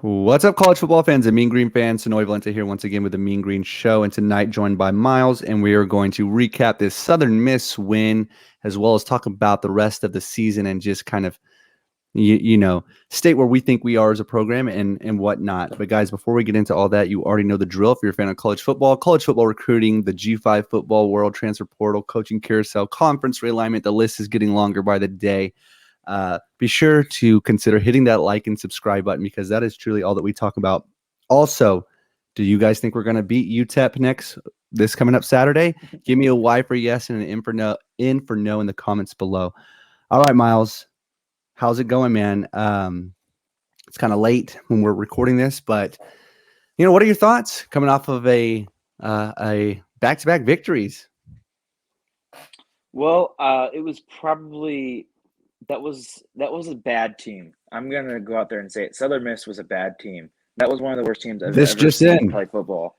What's up, college football fans and Mean Green fans? Sonoy Valente here once again with the Mean Green Show, and tonight joined by Miles, and we are going to recap this Southern Miss win, as well as talk about the rest of the season and just kind of, state where we think we are as a program and whatnot. But guys, before we get into all that, you already know the drill. If you're a fan of college football recruiting, the G5 football world transfer portal, coaching carousel, conference realignment, the list is getting longer by the day. Be sure to consider hitting that like and subscribe button because that is truly all that we talk about. Also, do you guys think we're going to beat UTEP this coming up Saturday? Give me a Y for yes and an in for no in the comments below. All right, Miles, how's it going, man? It's kind of late when we're recording this, but what are your thoughts coming off of a back-to-back victories? Well, it was probably that was a bad team. I'm gonna go out there and say it. Southern Miss was a bad team. That was one of the worst teams I've This ever just seen in. play football.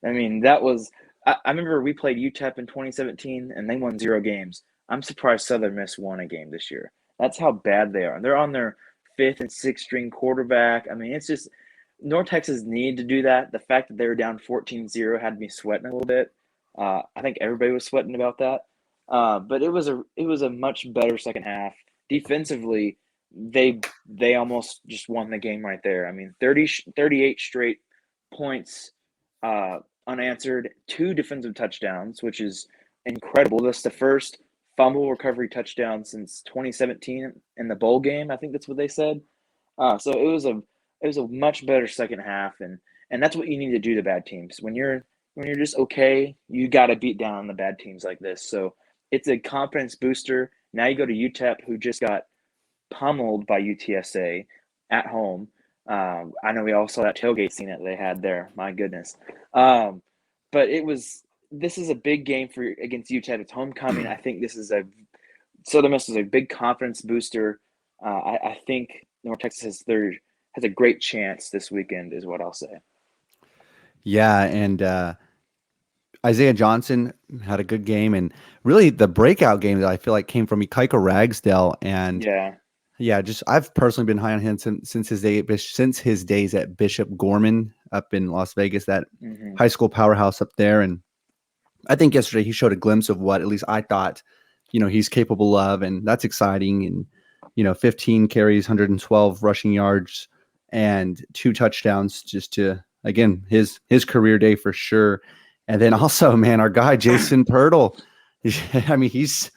I mean, that was. I remember we played UTEP in 2017, and they won 0 games. I'm surprised Southern Miss won a game this year. That's how bad they are. They're on their 5th and 6th string quarterback. I mean, it's just North Texas needed to do that. The fact that they were down 14-0 had me sweating a little bit. I think everybody was sweating about that. But it was a much better second half. Defensively, they almost just won the game right there. I mean, 38 straight points unanswered, 2 defensive touchdowns, which is incredible. That's the first fumble recovery touchdown since 2017 in the bowl game. I think that's what they said. So it was a much better second half, and that's what you need to do to bad teams. When you're just okay, you got to beat down on the bad teams like this. So it's a confidence booster. Now you go to UTEP, who just got pummeled by UTSA at home. I know we all saw that tailgate scene that they had there. My goodness. But this is a big game against UTEP. It's homecoming. I think Southern Miss is a big confidence booster. I think North Texas has a great chance this weekend, is what I'll say. Yeah, and Isaiah Johnson had a good game, and really the breakout game that I feel like came from Ikaika Ragsdale. And Yeah. yeah, just I've personally been high on him since his days at Bishop Gorman up in Las Vegas, that Mm-hmm. high school powerhouse up there. And I think yesterday he showed a glimpse of what at least I thought, he's capable of, and that's exciting. And 15 carries, 112 rushing yards, and 2 touchdowns, just to again his career day for sure. And then also, man, our guy Jason Pirtle, I mean, he's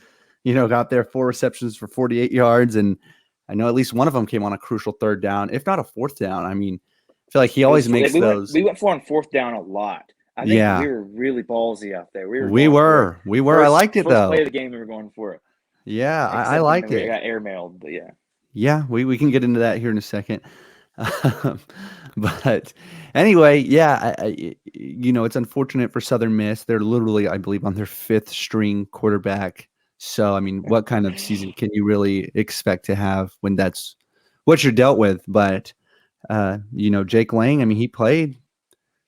got there 4 receptions for 48 yards, and I know at least one of them came on a crucial 3rd down, if not a 4th down. I mean, I feel like he always makes those. We went for on 4th down a lot. I think we Yeah, were really ballsy out there. We were we going for it. were, we were. I liked it First play though. of the game, we were going for it. Yeah, I Except when liked we it. got airmailed, but yeah. Yeah, we can get into that here in a second. But anyway, yeah, it's unfortunate for Southern Miss. They're literally, I believe, on their 5th string quarterback. So, I mean, what kind of season can you really expect to have when that's what you're dealt with? But, Jake Lang, I mean, he played. I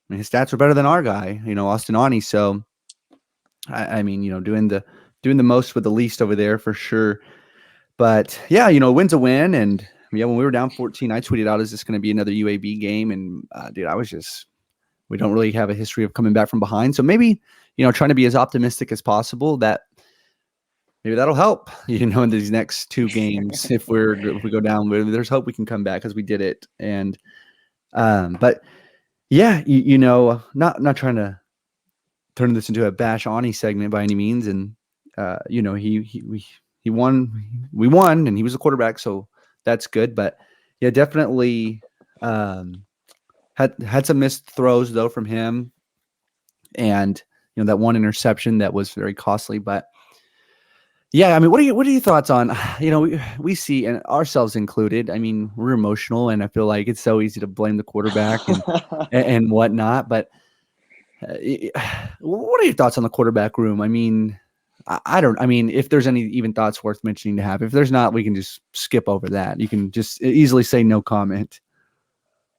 mean, his stats were better than our guy, Austin Ani. So, I mean, doing the most with the least over there for sure. But yeah, win's a win. And yeah, when we were down 14, I tweeted out, is this going to be another UAB game? And dude, we don't really have a history of coming back from behind. So maybe, trying to be as optimistic as possible, that maybe that'll help, in these next 2 games. If we go down, there's hope we can come back because we did it. And, but yeah, not trying to turn this into a bash Ani segment by any means. And, he won. We won, and he was a quarterback, so that's good. But yeah, definitely had some missed throws though from him, and that one interception that was very costly. But yeah, I mean, what are your thoughts on we see, and ourselves included. I mean, we're emotional, and I feel like it's so easy to blame the quarterback and whatnot. But what are your thoughts on the quarterback room? I mean, I mean, if there's any even thoughts worth mentioning to have. If there's not, we can just skip over that. You can just easily say no comment.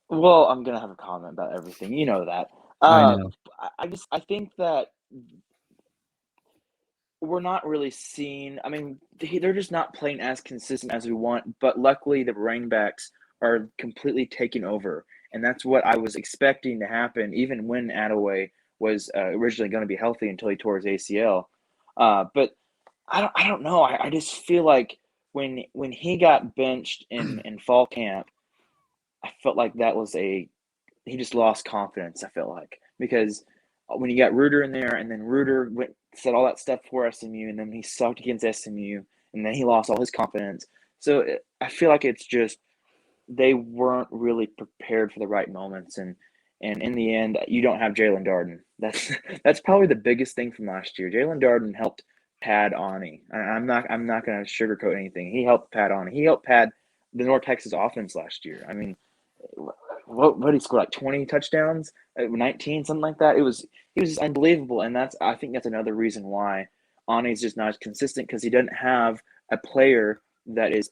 Well, I'm gonna have a comment about everything. You know that. I Uh, know. I think that we're not really seeing. I mean, they're just not playing as consistent as we want. But luckily, the running backs are completely taking over, and that's what I was expecting to happen, even when Attaway was originally going to be healthy until he tore his ACL. But I don't know. I just feel like when he got benched in fall camp, I felt like that was he just lost confidence. I felt like because when you got Reuter in there, and then Reuter said all that stuff for SMU, and then he sucked against SMU, and then he lost all his confidence. So I feel like it's just they weren't really prepared for the right moments, and in the end, you don't have Jalen Darden. That's probably the biggest thing from last year. Jalen Darden helped pad Ani. I'm not going to sugarcoat anything. He helped pad Ani. He helped pad the North Texas offense last year. I mean, what did he score, like 20 touchdowns, 19, something like that? He was just unbelievable, and I think that's another reason why Ani's just not as consistent, because he doesn't have a player that is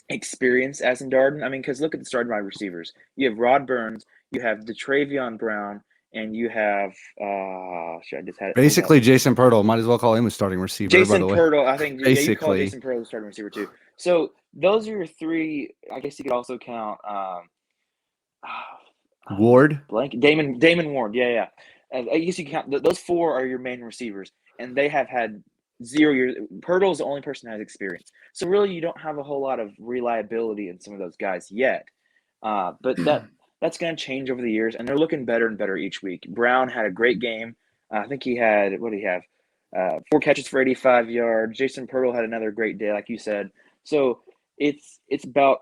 experienced as in Darden. I mean, because look at the starting wide receivers. You have Rod Burns, you have DeTravion Brown, and you have I just had it Basically, Jason Pirtle. Might as well call him a starting receiver. Jason by the way. Pirtle. I think yeah, you call Basically, Jason Pirtle the starting receiver too. So those are your three. I guess you could also count Ward. Damon Ward. Yeah. I guess you can count those four are your main receivers, and they have had 0 years. Pirtle is the only person that has experience. So really, you don't have a whole lot of reliability in some of those guys yet. But that's going to change over the years, and they're looking better and better each week. Brown had a great game. I think he had, what did he have? 4 catches for 85 yards. Jason Pirtle had another great day, like you said. So it's about,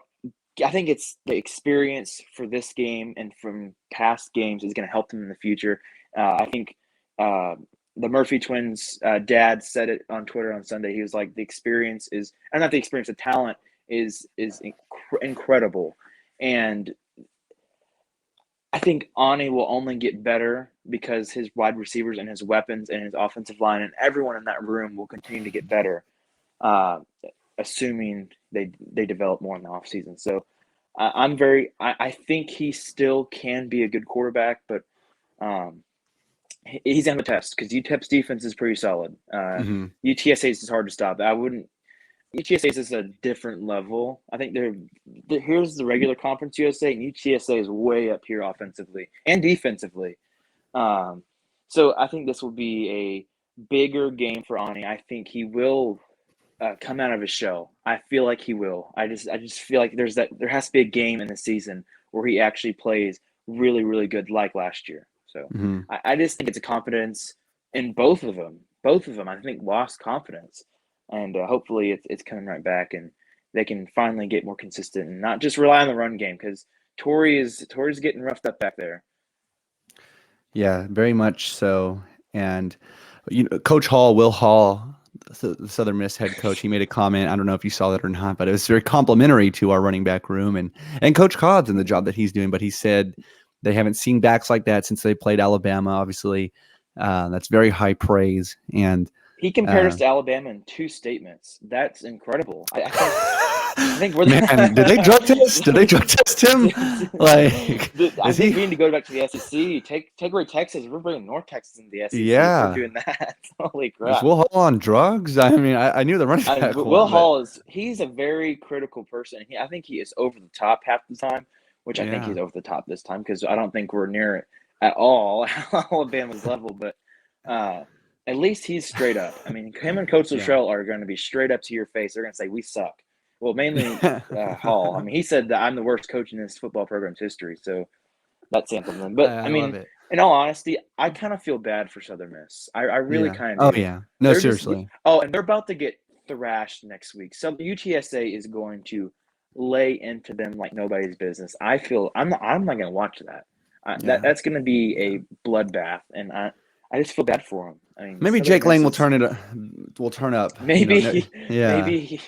I think it's the experience for this game and from past games is going to help them in the future. I think the Murphy twins' dad said it on Twitter on Sunday. He was like, the experience is, and not the experience, the talent is incredible. And I think Ani will only get better because his wide receivers and his weapons and his offensive line and everyone in that room will continue to get better, assuming they develop more in the offseason. So I think he still can be a good quarterback, but he's on the test because UTEP's defense is pretty solid. UTSA's is hard to stop. UTSA is a different level. I think here's the regular conference USA, and UTSA is way up here offensively and defensively. So I think this will be a bigger game for Ani. I think he will come out of his shell. I feel like he will. I just feel like there has to be a game in the season where he actually plays really, really good like last year. So I just think it's a confidence in both of them. Both of them, I think, lost confidence. And hopefully it's coming right back, and they can finally get more consistent and not just rely on the run game, because Torrey's getting roughed up back there. Yeah, very much so. And Coach Will Hall, the Southern Miss head coach, he made a comment. I don't know if you saw that or not, but it was very complimentary to our running back room and Coach Cobbs and the job that he's doing. But he said they haven't seen backs like that since they played Alabama. Obviously, that's very high praise. And he compared us to Alabama in 2 statements. That's incredible. I think we're man. Did they drug test? Did they drug test him? Like, I think we need to go back to the SEC. Take away Texas. We're bringing North Texas into the SEC. Yeah, we're doing that. Holy crap! Is Will Hall on drugs? I mean, I knew the running back. Will Hall he's a very critical person. I think he is over the top half the time, which I think he's over the top this time, because I don't think we're near it at all Alabama's level. But at least he's straight up. I mean, him and Coach Luttrell are going to be straight up to your face. They're going to say, we suck. Well, mainly Hall. I mean, he said that I'm the worst coach in this football program's history. So that's something. But I mean, in all honesty, I kind of feel bad for Southern Miss. I really kind of do. Oh, yeah. No, seriously. And they're about to get thrashed next week. So UTSA is going to lay into them like nobody's business. I feel I'm not going to watch that. That's going to be a bloodbath, and I just feel bad for them. I mean, maybe Jake Lang will turn up. Maybe, maybe.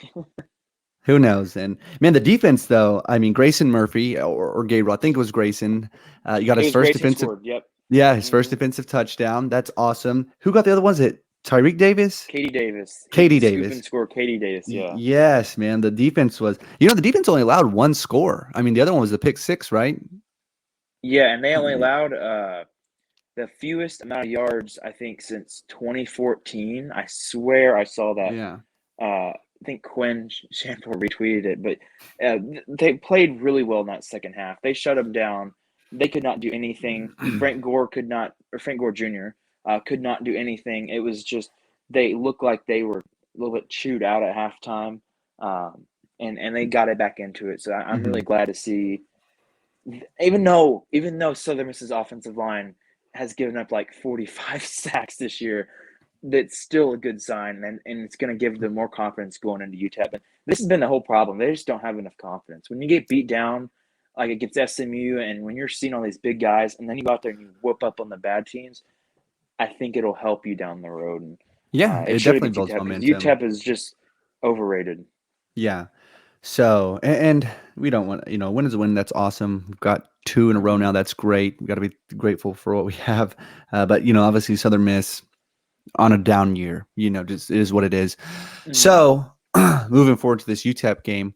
Who knows? And man, the defense though. I mean, Grayson Murphy or Gabriel. I think it was Grayson. You got his first defensive. Yep. Yeah, his first defensive touchdown. That's awesome. Who got the other ones? It Tyreek Davis? Katie Davis. Katie Davis. Scoop and score Katie Davis, yeah. Yes, man. The defense was, the defense only allowed 1 score. I mean, the other one was the pick 6, right? Yeah, and they only allowed the fewest amount of yards, I think, since 2014. I swear I saw that. Yeah. think Quinn Shample retweeted it, but they played really well in that second half. They shut them down. They could not do anything. Frank Gore Jr. Could not do anything. It was just they looked like they were a little bit chewed out at halftime, and they got it back into it. So I'm really glad to see. Even though Southern Miss's offensive line has given up like 45 sacks this year, that's still a good sign, and it's going to give them more confidence going into UTEP. And this has been the whole problem. They just don't have enough confidence. When you get beat down, like against SMU, and when you're seeing all these big guys, and then you go out there and you whoop up on the bad teams, I think it'll help you down the road. And Yeah, it it should definitely against builds UTEP because momentum. UTEP is just overrated. Yeah. So, and we don't want, win is a win. That's awesome. We've got 2 in a row now. That's great. We got to be grateful for what we have. But, obviously Southern Miss on a down year, just it is what it is. So moving forward to this UTEP game,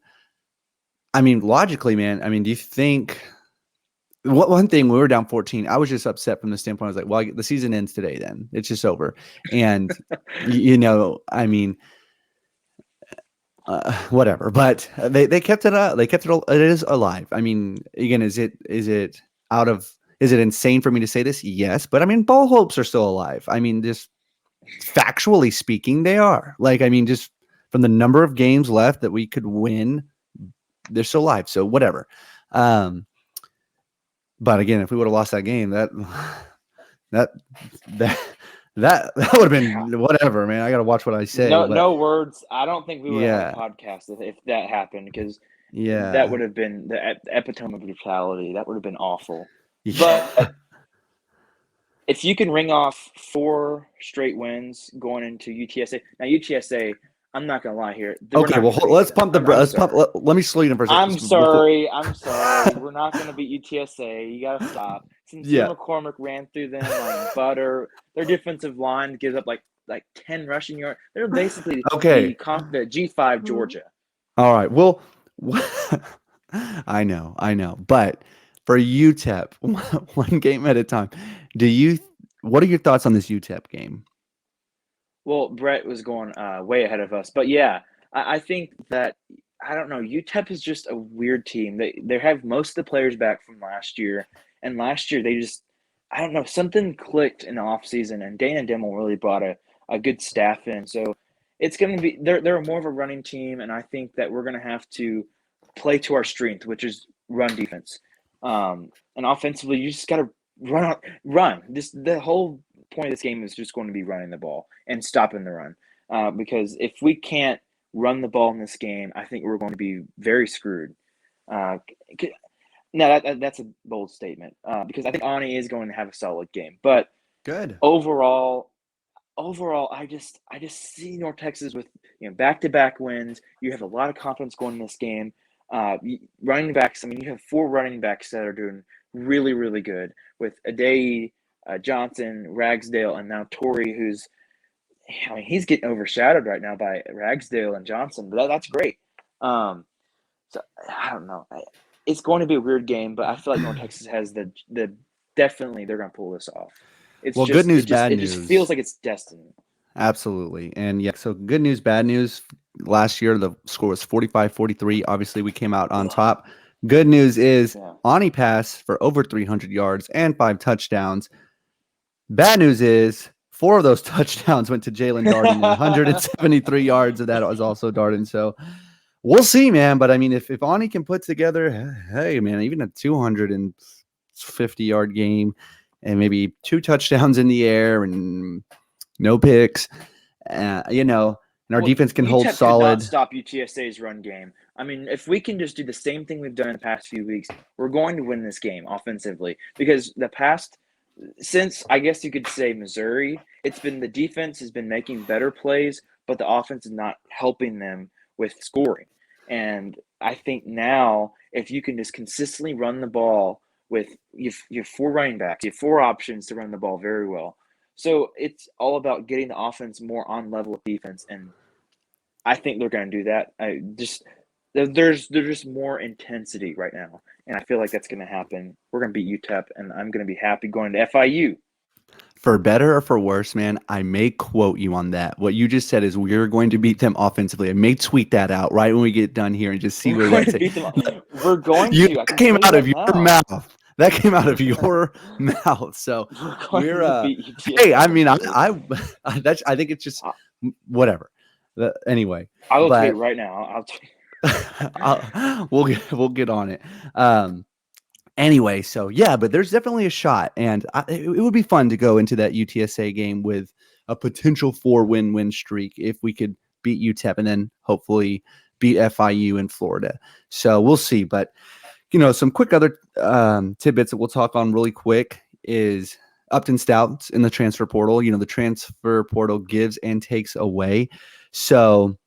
I mean, logically, man, I mean, do you think one thing, we were down 14, I was just upset from the standpoint. I was like, well, the season ends today, then it's just over. And, I mean, whatever, but they kept it up. They kept it. It is alive. I mean, again, is it insane for me to say this? Yes, but I mean, bowl hopes are still alive. I mean, just factually speaking, they are. Like, I mean, just from the number of games left that we could win, they're still alive. So whatever. But again, if we would have lost that game, that would have been whatever, man. I got to watch what I say. No words. I don't think we would have had yeah, a podcast if that happened, because yeah, that would have been the epitome of brutality. That would have been awful. yeah. But if you can ring off 4 straight wins going into UTSA, now UTSA, I'm not gonna lie here. Okay, well, let's pump the. Let me slow you down for a second. I'm sorry. We're not gonna beat UTSA. You gotta stop. Sincere McCormick ran through them like butter. Their defensive line gives up like 10 rushing yards. They're basically the G5 Georgia. All right. Well, I know, but for UTEP, one game at a time. What are your thoughts on this UTEP game? Well, Brett was going way ahead of us, but yeah, I think that I don't know. UTEP is just a weird team. They have most of the players back from last year, and last year they just I don't know, something clicked in the offseason, and Dana Dimmel really brought a good staff in. So it's going to be they're more of a running team, and I think that we're going to have to play to our strength, which is run defense. And offensively, you just got to run. The whole point of this game is just going to be running the ball and stopping the run. Because if we can't run the ball in this game, I think we're going to be very screwed. Now that's a bold statement because I think Ani is going to have a solid game, but good overall, I just see North Texas with back-to-back wins. You have a lot of confidence going in this game. Running backs, I mean, you have 4 running backs that are doing really, really good with Adai, Johnson, Ragsdale, and now Torrey, who's he's getting overshadowed right now by Ragsdale and Johnson, but that's great. So I don't know. It's going to be a weird game, but I feel like North Texas has the definitely they're going to pull this off. Good news, bad news. It just feels like it's destiny. Absolutely. And yeah, so good news, bad news. Last year, the score was 45-43. Obviously, we came out on top. Good news is Ani passed for over 300 yards and 5 touchdowns. Bad news is 4 of those touchdowns went to Jalen Darden and 173 yards of that was also Darden. So we'll see, man. But I mean, if Ani can put together, hey, man, even a 250-yard game and maybe 2 touchdowns in the air and no picks, and our defense can hold solid. Cannot stop UTSA's run game. I mean, if we can just do the same thing we've done in the past few weeks, we're going to win this game offensively. Because since I guess you could say Missouri, it's been the defense has been making better plays, but the offense is not helping them with scoring. And I think now, if you can just consistently run the ball with you have 4 running backs, you have 4 options to run the ball very well. So it's all about getting the offense more on level with defense, and I think they're going to do that. There's just more intensity right now, and I feel like that's going to happen. We're going to beat UTEP, and I'm going to be happy going to FIU. For better or for worse, man, I may quote you on that. What you just said is we're going to beat them offensively. I may tweet that out right when we get done here and just see We're where going that to takes. beat them. We're going You to. I that can came tell you out of that your now. mouth. That came out of your mouth. So We're we're going to beat hey, I UTSA mean, eventually. I think it's just I- whatever. Anyway, I will tweet but right now. I'll tweet. we'll get on it. Anyway, so yeah, but there's definitely a shot, and it would be fun to go into that UTSA game with a potential 4-win streak if we could beat UTEP and then hopefully beat FIU in Florida. So we'll see. But some quick other tidbits that we'll talk on really quick is Upton Stout in the transfer portal. The transfer portal gives and takes away. So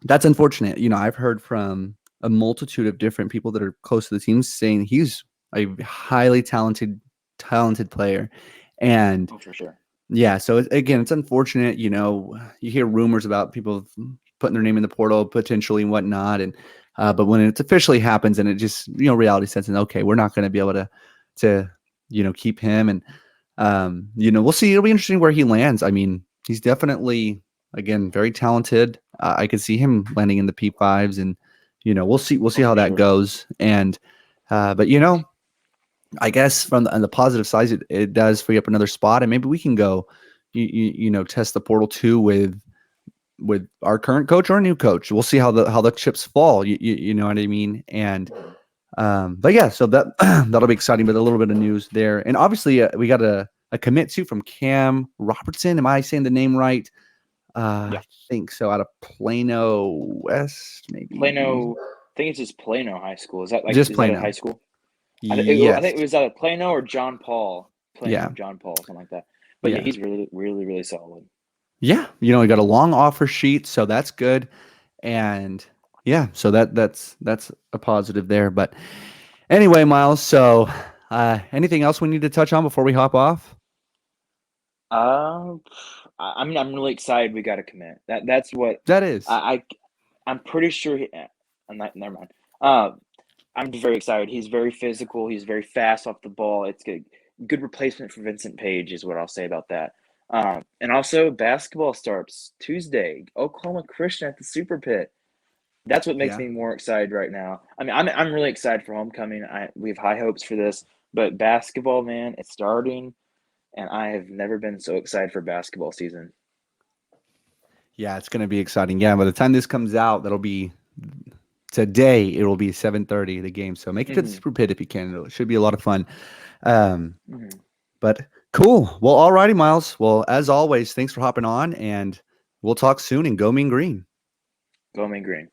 that's unfortunate. I've heard from a multitude of different people that are close to the team saying he's a highly talented player. And Oh, for sure. yeah, so again, it's unfortunate. You hear rumors about people putting their name in the portal potentially and whatnot. And but when it officially happens and it just, reality sets in, okay, we're not going to be able to keep him. And we'll see. It'll be interesting where he lands. I mean, he's definitely, again, very talented. I could see him landing in the P5s, and we'll see. We'll see Oh, how for that sure. goes. And but I guess on the positive side, it does free up another spot, and maybe we can go, test the portal too with our current coach or a new coach. We'll see how the chips fall. You know what I mean? And but yeah, so that'll be exciting. But a little bit of news there, and obviously we got a commit too from Cam Robertson. Am I saying the name right? Yeah. I think so. Out of Plano West, maybe. Plano. I think it's just Plano High School. Is that like? Just Is that a high Plano. school? I Yes. think it was either Plano or John Paul. Yeah. Plano, John Paul, something like that. But yeah, Yeah. he's really, really, really solid. Yeah. He got a long offer sheet, so that's good. And yeah, so that's a positive there. But anyway, Miles, so anything else we need to touch on before we hop off? Um, I'm really excited we got to commit. That's what That is. I I'm pretty sure I'm not. Never mind. I'm just very excited. He's very physical. He's very fast off the ball. It's good replacement for Vincent Page is what I'll say about that. And also basketball starts Tuesday. Oklahoma Christian at the Super Pit. That's what makes Yeah. me more excited right now. I mean, I'm really excited for homecoming. We have high hopes for this, but basketball, man, it's starting, and I have never been so excited for basketball season. Yeah, it's going to be exciting. Yeah, by the time this comes out, that'll be today. It will be 7:30 the game. So make it to the Hmm. Super Pit if you can. It should be a lot of fun. Um, Hmm. but cool. Well, alrighty, Miles. Well, as always, thanks for hopping on, and we'll talk soon. And go Mean Green. Go Mean Green.